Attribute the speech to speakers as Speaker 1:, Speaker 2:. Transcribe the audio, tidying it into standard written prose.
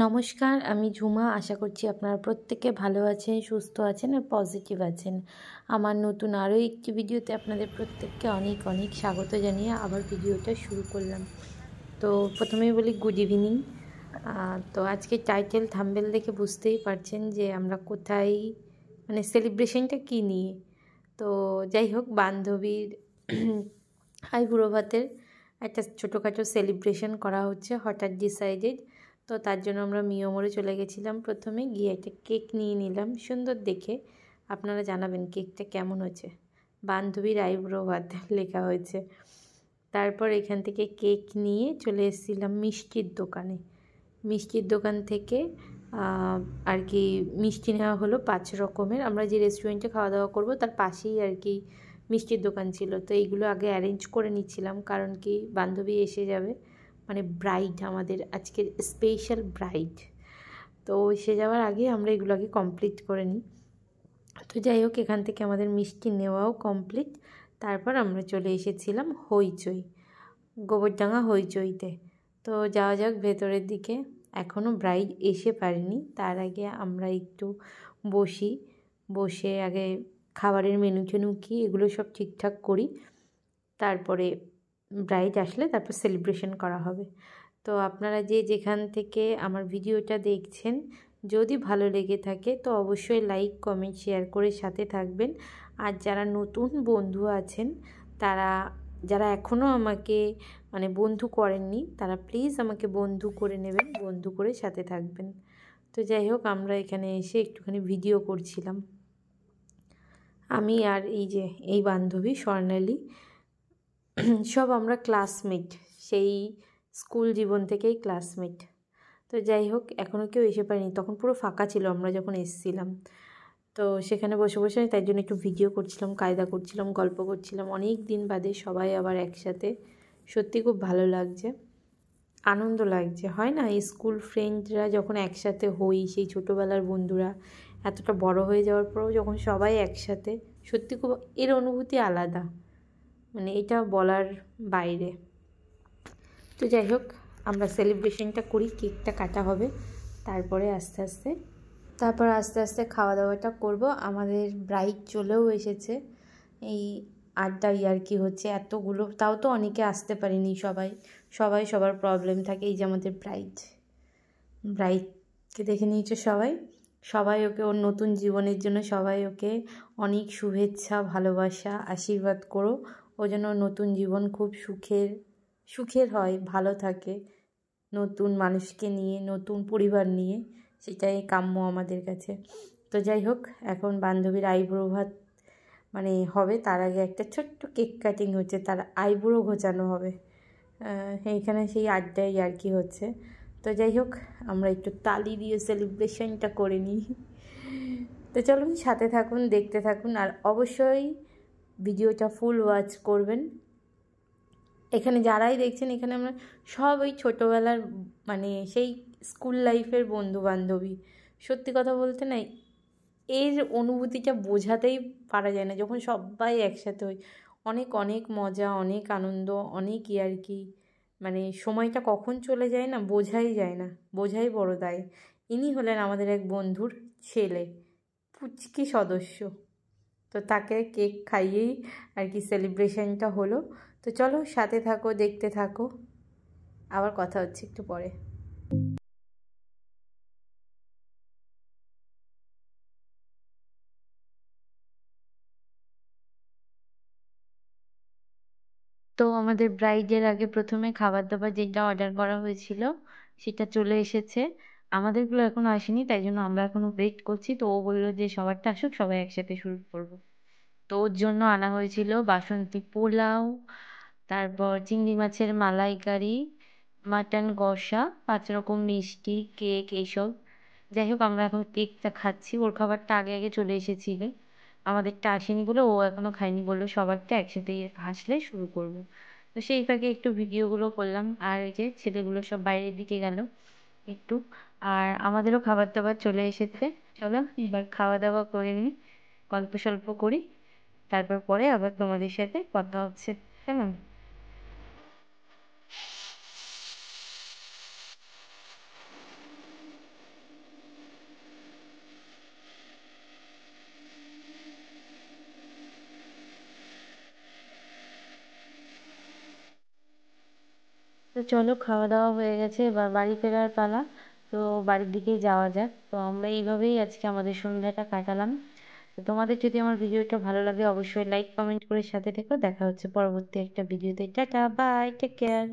Speaker 1: নমস্কার, আমি ঝুমা। আশা করছি আপনারা প্রত্যেকে ভালো আছেন, সুস্থ আছেন আর পজিটিভ আছেন। আমার নতুন আরও একটি ভিডিওতে আপনাদের প্রত্যেককে অনেক অনেক স্বাগত জানিয়ে আবার ভিডিওটা শুরু করলাম। তো প্রথমেই বলি গুড ইভিনিং। তো আজকে টাইটেল থাম্বনেল দেখে বুঝতেই পারছেন যে আমরা কোথায়, মানে সেলিব্রেশনটা কী নিয়ে। তো যাই হোক, বান্ধবীর আইবুড়ো ভাতের একটা ছোটোখাটো সেলিব্রেশন করা হচ্ছে, হঠাৎ ডিসাইডেড। তো তার জন্য আমরা মিয়মোড়ে চলে গেছিলাম। প্রথমে গিয়ে একটা কেক নিয়ে নিলাম সুন্দর দেখে। আপনারা জানাবেন কেকটা কেমন হয়েছে। বান্ধবীর আইবুড়ো ভাত লেখা হয়েছে। তারপর এখান থেকে কেক নিয়ে চলে এসেছিলাম মিষ্টির দোকানে। মিষ্টির দোকান থেকে আর কি মিষ্টি নেওয়া হলো 5 রকমের। আমরা যে রেস্টুরেন্টে খাওয়া দাওয়া করবো তার পাশেই আর কি মিষ্টির দোকান ছিল। তো এইগুলো আগে অ্যারেঞ্জ করে নিচ্ছিলাম, কারণ কি বান্ধবী এসে যাবে, মানে ব্রাইড, আমাদের আজকের স্পেশাল ব্রাইড। তো এসে যাওয়ার আগে আমরা এগুলো আগে কমপ্লিট করে নিই। তো যাই হোক, এখান থেকে আমাদের মিষ্টি নেওয়াও কমপ্লিট। তারপর আমরা চলে এসেছিলাম হইচই, গোবরডাঙ্গা হইচইতে। তো যাওয়া যাক ভেতরের দিকে। এখনও ব্রাইড এসে পারেনি, তার আগে আমরা একটু বসে আগে খাবারের মেনু টেনু কী এগুলো সব ঠিকঠাক করি। তারপরে ব্রাইড আসলে তারপর সেলিব্রেশন করা হবে। তো আপনারা যে যেখান থেকে আমার ভিডিওটা দেখছেন, যদি ভালো লেগে থাকে তো অবশ্যই লাইক কমেন্ট শেয়ার করে সাথে থাকবেন। আর যারা নতুন বন্ধু আছেন, যারা এখনও আমাকে মানে বন্ধু করেননি, তারা প্লিজ আমাকে বন্ধু করে নেবেন, বন্ধু করে সাথে থাকবেন। তো যাই হোক, আমরা এখানে এসে একটুখানি ভিডিও করছিলাম, আমি আর এই বান্ধবী স্বর্ণালী। সব আমরা ক্লাসমেট, সেই স্কুল জীবন থেকেই ক্লাসমেট। তো যাই হোক, এখনও কেউ এসে পারেনি, তখন পুরো ফাঁকা ছিল আমরা যখন এসেছিলাম। তো সেখানে বসে বসে তাই জন্য একটু ভিডিও করছিলাম, কায়দা করছিলাম, গল্প করছিলাম। অনেক দিন বাদে সবাই আবার একসাথে, সত্যি খুব ভালো লাগছে, আনন্দ লাগছে। হয় না, এই স্কুল ফ্রেন্ডরা যখন একসাথে হই, সেই ছোটোবেলার বন্ধুরা এতটা বড় হয়ে যাওয়ার পরেও যখন সবাই একসাথে, সত্যি খুব এর অনুভূতি আলাদা, মানে এটা বলার বাইরে। তো যাই হোক, আমরা সেলিব্রেশনটা করি, কেকটা কাটা হবে, তারপরে আস্তে আস্তে খাওয়া দাওয়াটা করব। আমাদের ব্রাইড চলেও এসেছে, এই আড্ডা ইয়ার্কি হচ্ছে এতগুলো, তাও তো অনেকে আসতে পারেনি। সবাই সবার প্রবলেম থাকে। এই যে আমাদের ব্রাইডকে দেখে নিয়েছে সবাই ওকে, ওর নতুন জীবনের জন্য সবাই ওকে অনেক শুভেচ্ছা, ভালোবাসা, আশীর্বাদ করো। ও যেন নতুন জীবন খুব সুখের হয়, ভালো থাকে, নতুন মানুষকে নিয়ে, নতুন পরিবার নিয়ে, সেটাই কাম্য আমাদের কাছে। তো যাই হোক, এখন বান্ধবীর আইবুড়ো ভাত মানে হবে, তার আগে একটা ছোট্ট কেক কাটিং হচ্ছে, তার আইবুড়ো ঘোচানো হবে। এইখানে সেই আড্ডায় আর কি হচ্ছে। তো যাই হোক, আমরা একটু তালি দিয়ে সেলিব্রেশনটা করে নিই। তো চলুন সাথে থাকুন, দেখতে থাকুন, আর অবশ্যই ভিডিওটা ফুল ওয়াচ করবেন। এখানে যারাই দেখছেন, এখানে আমরা সব ওই ছোটোবেলার, মানে সেই স্কুল লাইফের বন্ধু বান্ধবী। সত্যি কথা বলতে না, এর অনুভূতিটা বোঝাতেই পারা যায় না। যখন সবাই একসাথে হই, অনেক অনেক মজা, অনেক আনন্দ, অনেক ইয়ার্কি, মানে সময়টা কখন চলে যায় না বোঝাই যায় না, বোঝাই বড় দায়। ইনি হলেন আমাদের এক বন্ধুর ছেলে, পুচকি সদস্য। তো তাকে কেক খাইয়েই আর কি সেলিব্রেশনটা হলো। তো চলো সাথে থাকো, দেখতে থাকো, আবার কথা হচ্ছে একটু পরে। তো আমাদের ব্রাইডের আগে প্রথমে খাবার দাবার যেটা অর্ডার করা হয়েছিল সেটা চলে এসেছে। আমাদেরগুলো এখনো আসেনি, তাই জন্য আমরা এখনো ওয়েট করছি। তো ও বললো যে সবারটা আসুক, সবাই একসাথে শুরু করবো। তো ওর জন্য আনা হয়েছিল বাসন্তী পোলাও, তারপর চিংড়ি মাছের মালাইকারি, মাটন কষা, 5 রকম মিষ্টি, কেক, এইসব। যাই হোক, আমরা এখন কেকটা খাচ্ছি। ওর খাবারটা আগে আগে চলে এসেছিল, আমাদেরটা আসেনি বলে ও এখনো খায়নি, বললো সবারটা একসাথে আসলে শুরু করবো। তো সেই ফাঁকে একটু ভিডিওগুলো করলাম। আর এই যে ছেলেগুলো সব বাইরের দিকে গেল একটু, আর আমাদেরও খাবার দাবার চলে এসেছে। চলো এবার খাওয়া দাওয়া করে নিই, গল্প সল্প করি, তারপর পরে আবার তোমাদের সাথে কথা হচ্ছে, কেমন? তো চলো, খাওয়া দাওয়া হয়ে গেছে, এবার বাড়ি ফেরার পালা। তো বাড়ির দিকেই যাওয়া যাক। তো আমরা এইভাবেই আজকে আমাদের সন্ধ্যাটা কাটালাম। তো তোমাদের যদি আমার ভিডিওটা ভালো লাগে অবশ্যই লাইক কমেন্ট করে সাথে থেকো। দেখা হচ্ছে পরবর্তী একটা ভিডিওতে। Tata, bye, take care.